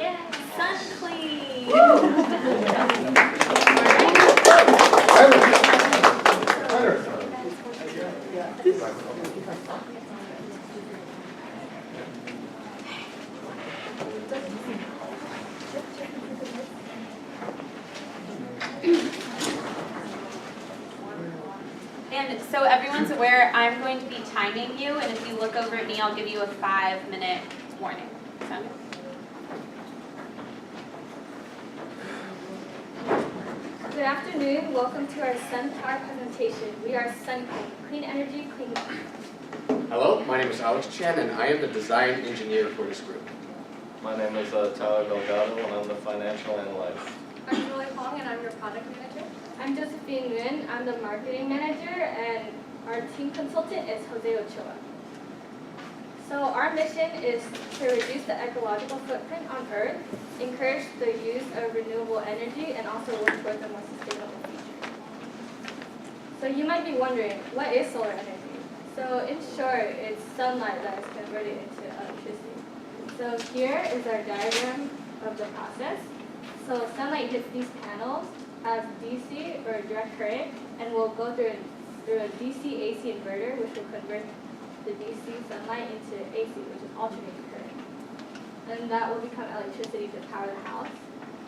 Yeah, SunClean. And so everyone's aware, I'm going to be timing you, and if you look over at me, I'll give you a 5-minute warning. Sound good? Good afternoon. Welcome to our Sun Power presentation. We are SunClean, clean energy, clean life. Hello, my name is Alex Chen, and I am the design engineer for this group. My name is Tyler Delgado, and I'm the financial analyst. I'm Julie Hong, and I'm your product manager. I'm Josephine Nguyen. I'm the marketing manager, and our team consultant is Jose Ochoa. So our mission is to reduce the ecological footprint on Earth, encourage the use of renewable energy, and also work towards a more sustainable future. So you might be wondering, what is solar energy? So in short, it's sunlight that is converted into electricity. So here is our diagram of the process. So sunlight hits these panels as DC or direct current, and will go through a DC-AC inverter, which will convert the DC sunlight into AC, which is alternating current. And that will become electricity to power the house.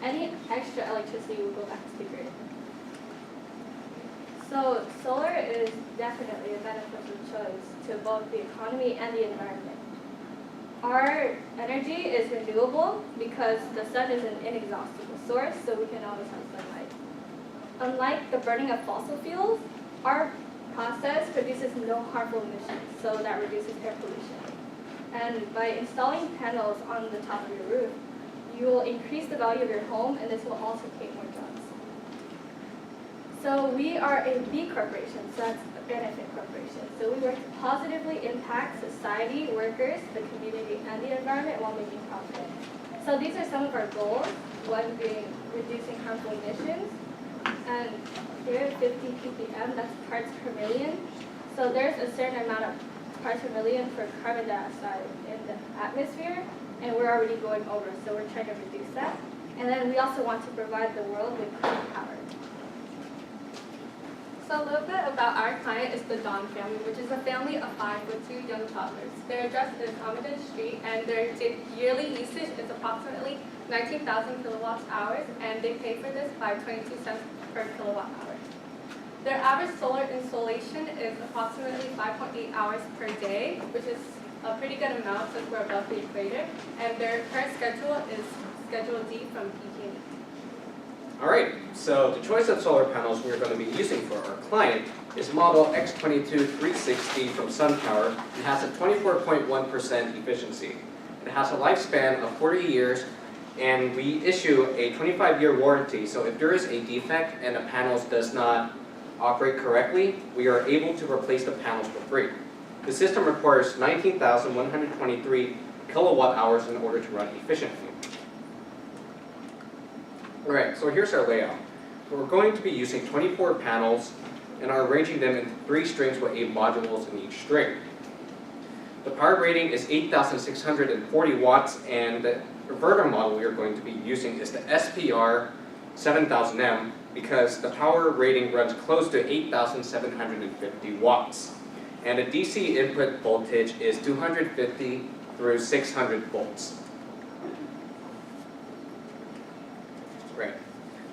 Any extra electricity will go back to the grid. So solar is definitely a beneficial choice to both the economy and the environment. Our energy is renewable because the sun is an inexhaustible source, so we can always have sunlight. Unlike the burning of fossil fuels, our process produces no harmful emissions, so that reduces air pollution. And by installing panels on the top of your roof, you will increase the value of your home, and this will also create more jobs. So we are a B corporation, so that's a benefit corporation. So we work to positively impact society, workers, the community, and the environment while making profit. So these are some of our goals, one being reducing harmful emissions, and here 50 ppm, that's parts per million. So there's a certain amount of parts per million for carbon dioxide in the atmosphere, and we're already going over, so we're trying to reduce that. And then we also want to provide the world with clean power. So a little bit about our client is the Dawn family, which is a family of 5 with 2 young toddlers. Their address is Armitage Street, and their yearly usage is approximately 19,000 kilowatts hours, and they pay for this by 22 cents per kilowatt hour. Their average solar installation is approximately 5.8 hours per day, which is a pretty good amount since we're above the equator, and their current schedule is Schedule D from PG&E. Alright, so the choice of solar panels we are going to be using for our client is model X22360 from SunPower. It has a 24.1% efficiency. It has a lifespan of 40 years, and we issue a 25-year warranty, so if there is a defect and the panels does not operate correctly, we are able to replace the panels for free. The system requires 19,123 kilowatt hours in order to run efficiently. Alright, so here's our layout. So we're going to be using 24 panels and are arranging them in 3 strings with 8 modules in each string. The power rating is 8,640 watts, and the inverter model we are going to be using is the SPR 7000M because the power rating runs close to 8,750 watts. And the DC input voltage is 250 through 600 volts. Right.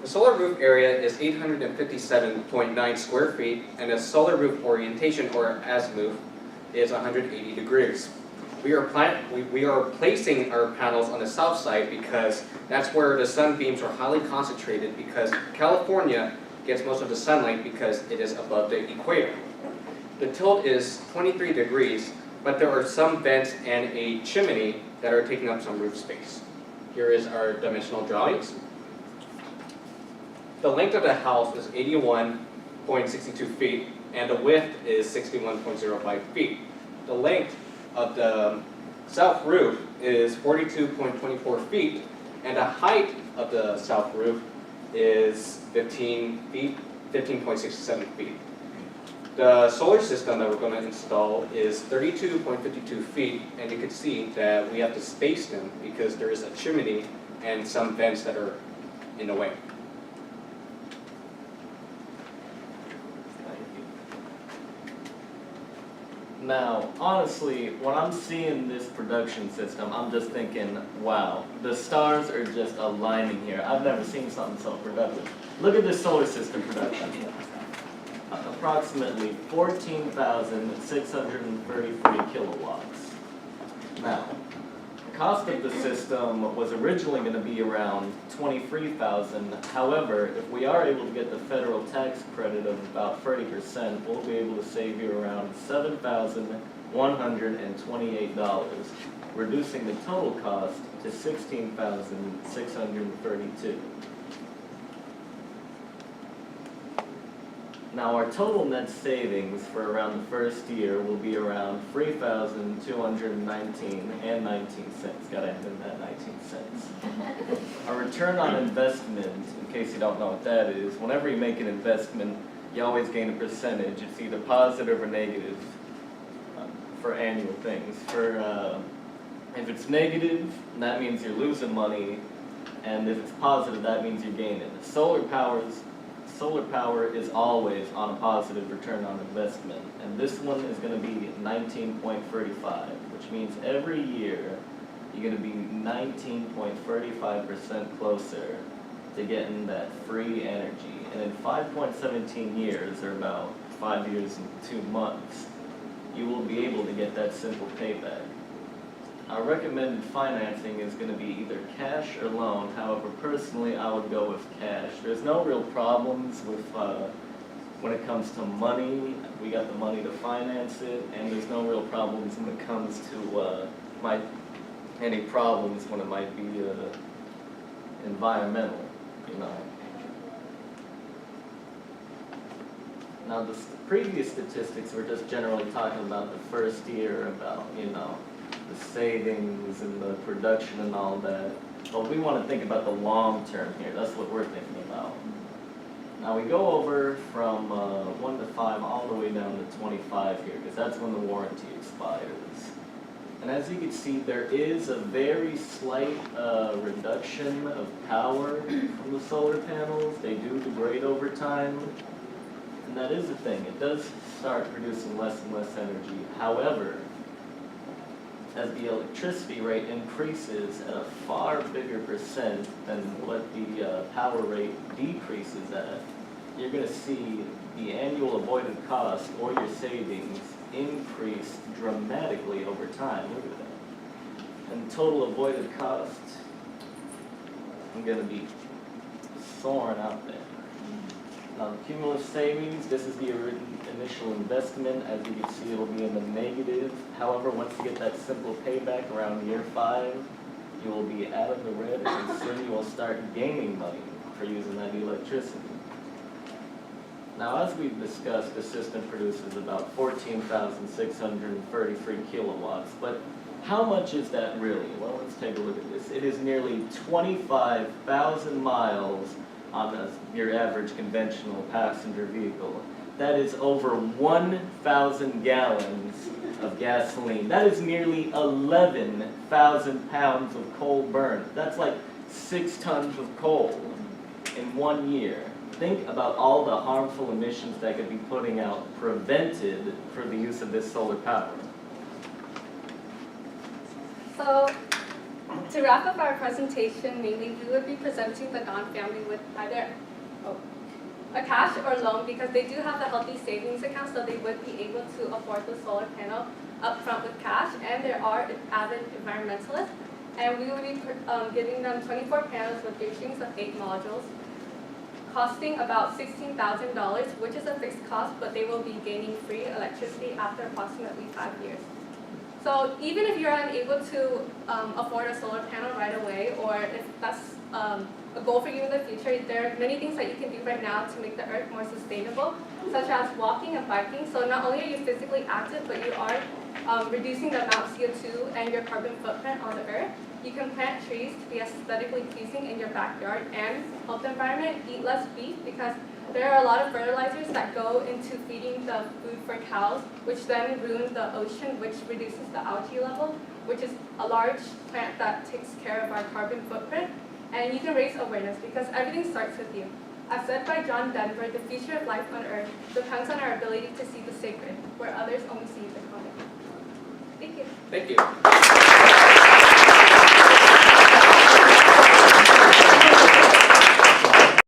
The solar roof area is 857.9 square feet, and the solar roof orientation, or azimuth, is 180 degrees. We are placing our panels on the south side because that's where the sun beams are highly concentrated, because California gets most of the sunlight because it is above the equator. The tilt is 23 degrees, but there are some vents and a chimney that are taking up some roof space. Here is our dimensional drawings. The length of the house is 81.62 feet, and the width is 61.05 feet. The length of the south roof is 42.24 feet, and the height of the south roof is 15.67 feet. The solar system that we're going to install is 32.52 feet, and you can see that we have to space them because there is a chimney and some vents that are in the way. Thank you. Now, honestly, when I'm seeing this production system, I'm just thinking, wow, the stars are just aligning here. I've never seen something so productive. Look at this solar system production. Approximately 14,633 kilowatts. Now, the cost of the system was originally going to be around 23,000. However, if we are able to get the federal tax credit of about 30%, we'll be able to save you around $7,128, reducing the total cost to $16,632. Now, our total net savings for around the first year will be around $3,219.19. Gotta add in that 19 cents. Our return on investment, in case you don't know what that is, whenever you make an investment, you always gain a percentage. It's either positive or negative for annual things. If it's negative, that means you're losing money, and if it's positive, that means you're gaining. Solar power is always on a positive return on investment, and this one is going to be 19.35, which means every year you're going to be 19.35% closer to getting that free energy. And in 5.17 years, or about 5 years and 2 months, you will be able to get that simple payback. Our recommended financing is going to be either cash or loan. However, personally, I would go with cash. There's no real problems with when it comes to money. We got the money to finance it, and there's no real problems when it comes to any problems when it might be environmental, you know. Now, the previous statistics were just generally talking about the first year, about, you know, the savings and the production and all that. But we want to think about the long term here. That's what we're thinking about. Now we go over from 1 to 5 all the way down to 25 here, because that's when the warranty expires. And as you can see, there is a very slight reduction of power from the solar panels. They do degrade over time. And that is the thing. It does start producing less and less energy. However, as the electricity rate increases at a far bigger percent than what the power rate decreases at, you're going to see the annual avoided cost or your savings increase dramatically over time. Look at that. And total avoided cost, I'm going to be soaring out there. Now, the cumulative savings, this is the initial investment. As you can see, it'll be in the negative. However, once you get that simple payback around year 5, you will be out of the red, and soon you will start gaining money for using that electricity. Now, as we've discussed, the system produces about 14,633 kilowatts, but how much is that really? Well, let's take a look at this. It is nearly 25,000 miles on your average conventional passenger vehicle. That is over 1,000 gallons of gasoline. That is nearly 11,000 pounds of coal burned. That's like 6 tons of coal in 1 year. Think about all the harmful emissions that could be putting out prevented for the use of this solar power. So, to wrap up our presentation, mainly we would be presenting the Don family with either a cash or loan, because they do have the healthy savings account, so they would be able to afford the solar panel up front with cash, and there are avid environmentalists, and we will be giving them 24 panels with 3 strings of 8 modules, costing about $16,000, which is a fixed cost, but they will be gaining free electricity after approximately 5 years. So even if you're unable to afford a solar panel right away, or if that's a goal for you in the future, there are many things that you can do right now to make the earth more sustainable, such as walking and biking. So not only are you physically active, but you are reducing the amount of CO2 and your carbon footprint on the earth. You can plant trees to be aesthetically pleasing in your backyard and help the environment. Eat less beef, because there are a lot of fertilizers that go into feeding the food for cows, which then ruin the ocean, which reduces the algae level, which is a large plant that takes care of our carbon footprint. And you can raise awareness because everything starts with you. As said by John Denver, the future of life on Earth depends on our ability to see the sacred, where others only see the common. Thank you. Thank you.